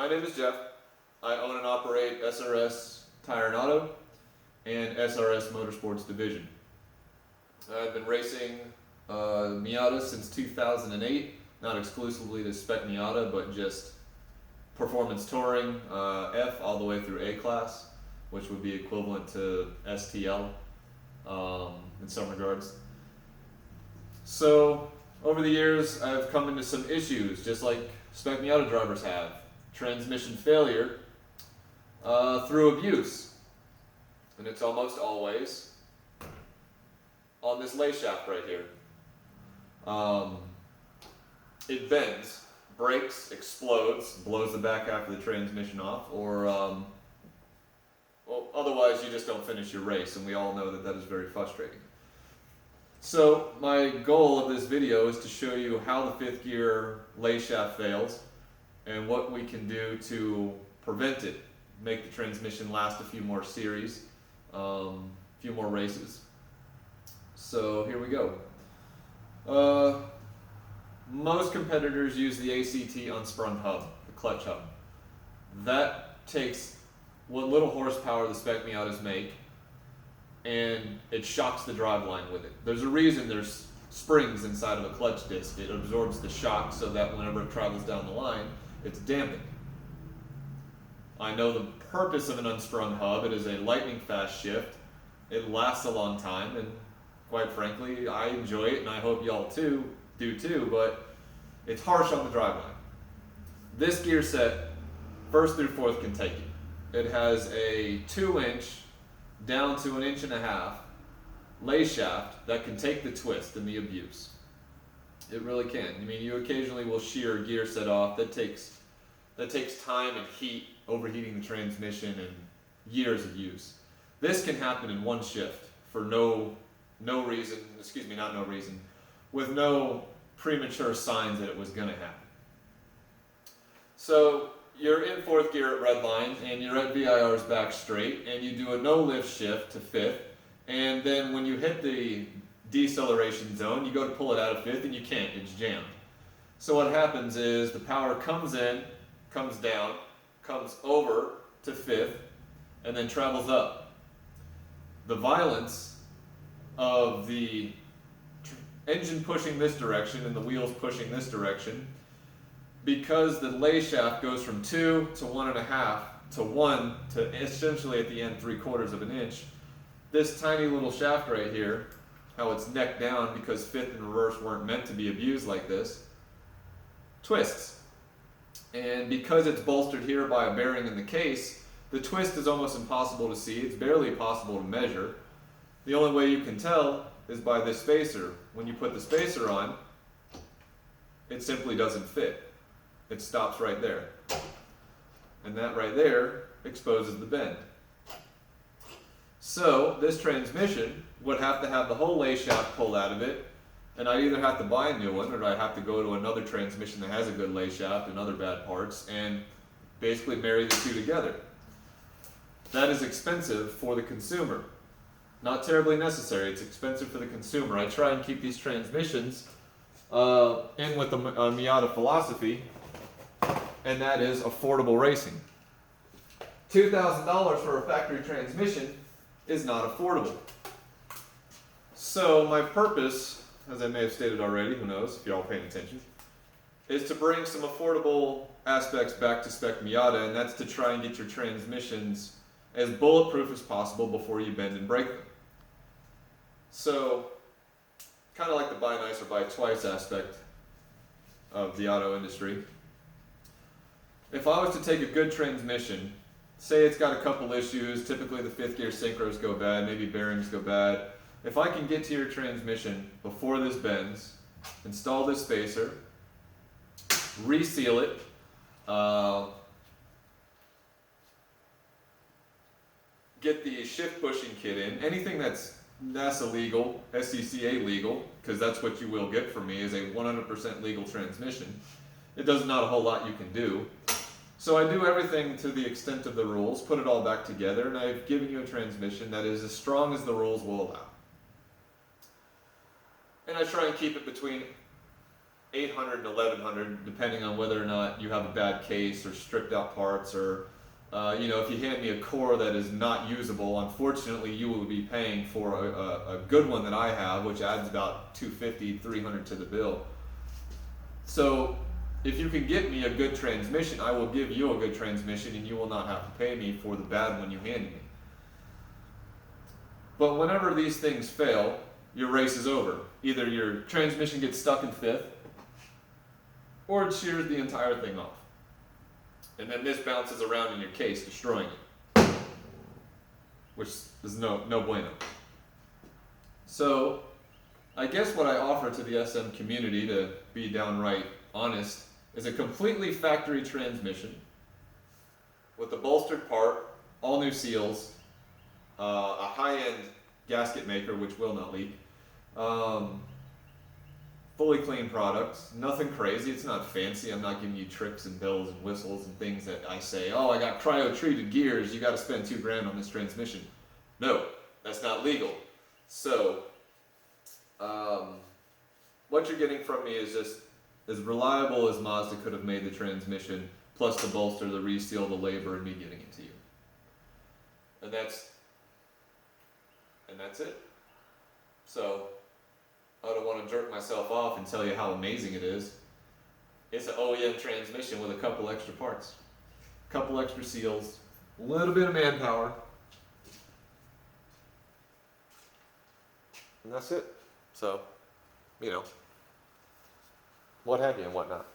My name is Jeff. I own and operate SRS Tire and Auto and SRS Motorsports Division. I've been racing Miata since 2008, not exclusively the SpecMiata, but just performance touring, F all the way through A class, which would be equivalent to STL in some regards. So over the years, I've come into some issues, just like SpecMiata drivers have. Transmission failure through abuse, and it's almost always on this lay shaft right here. It bends, breaks, explodes, blows the back half of the transmission off, or well, otherwise you just don't finish your race, and we all know that that is very frustrating. So my goal of this video is to show you how the fifth gear lay shaft fails and what we can do to prevent it, make the transmission last a few more series, a few more races. So here we go. Most competitors use the ACT unsprung hub, the clutch hub. That takes what little horsepower the SpecMiatas make, and it shocks the driveline with it. There's a reason there's springs inside of a clutch disc. It absorbs the shock so that whenever it travels down the line, it's dampened. I know the purpose of an unsprung hub. It is a lightning fast shift. It lasts a long time, and quite frankly, I enjoy it, and I hope y'all do too, but it's harsh on the driveline. This gear set, first through fourth, can take it. It has a 2-inch down to 1.5 inches lay shaft that can take the twist and the abuse. It really can. I mean, you occasionally will shear a gear set off. That takes time and heat, overheating the transmission, and years of use. This can happen in one shift for no reason, not no reason, with no premature signs that it was going to happen. So you're in fourth gear at red line, and you're at VIR's back straight, and you do a no lift shift to fifth, and then when you hit the deceleration zone, you go to pull it out of fifth, and you can't, it's jammed. So what happens is the power comes in, comes down, comes over to fifth, and then travels up. The violence of the engine pushing this direction and the wheels pushing this direction, because the lay shaft goes from 2 to 1.5 to 1 to essentially at the end 3/4 inch, this tiny little shaft right here, how it's neck down because fifth and reverse weren't meant to be abused like this, twists. And because it's bolstered here by a bearing in the case, the twist is almost impossible to see. It's barely possible to measure. The only way you can tell is by this spacer. When you put the spacer on, it simply doesn't fit. It stops right there. And that right there exposes the bend. So this transmission would have to have the whole lay shaft pulled out of it, and I either have to buy a new one or I have to go to another transmission that has a good lay shaft and other bad parts and basically marry the two together. That is expensive for the consumer. Not terribly necessary, it's expensive for the consumer. I try and keep these transmissions in with the Miata philosophy, and that is affordable racing. $2,000 for a factory transmission is not affordable. So my purpose, as I may have stated already, who knows if you're all paying attention, is to bring some affordable aspects back to SpecMiata, and that's to try and get your transmissions as bulletproof as possible before you bend and break them. So, kind of like the buy nice or buy twice aspect of the auto industry. If I was to take a good transmission, say it's got a couple issues, typically the fifth gear synchros go bad, maybe bearings go bad. If I can get to your transmission before this bends, install this spacer, reseal it, get the shift pushing kit in, anything that's NASA legal, SCCA legal, because that's what you will get from me, is a 100% legal transmission. It does not a whole lot you can do. So I do everything to the extent of the rules, put it all back together, and I've given you a transmission that is as strong as the rules will allow. And I try and keep it between 800 and 1100, depending on whether or not you have a bad case or stripped out parts, or you know, if you hand me a core that is not usable, unfortunately you will be paying for a good one that I have, which adds about 250, 300 to the bill. So if you can get me a good transmission, I will give you a good transmission, and you will not have to pay me for the bad one you handed me. But whenever these things fail, your race is over. Either your transmission gets stuck in fifth, or it shears the entire thing off. And then this bounces around in your case, destroying it. Which is no bueno. So, I guess what I offer to the SM community, to be downright honest, is a completely factory transmission with a bolstered part, all new seals, a high-end gasket maker which will not leak, fully clean products, nothing crazy, it's not fancy. I'm not giving you tricks and bells and whistles and things that I say, oh, I got cryo-treated gears, you got to spend $2,000 on this transmission. No, that's not legal. So, what you're getting from me is just as reliable as Mazda could have made the transmission, plus the bolster, the reseal, the labor, and me getting it to you. And that's it. So, I don't want to jerk myself off and tell you how amazing it is. It's an OEM transmission with a couple extra parts, a couple extra seals, a little bit of manpower, and that's it. So, you know, what have you and whatnot.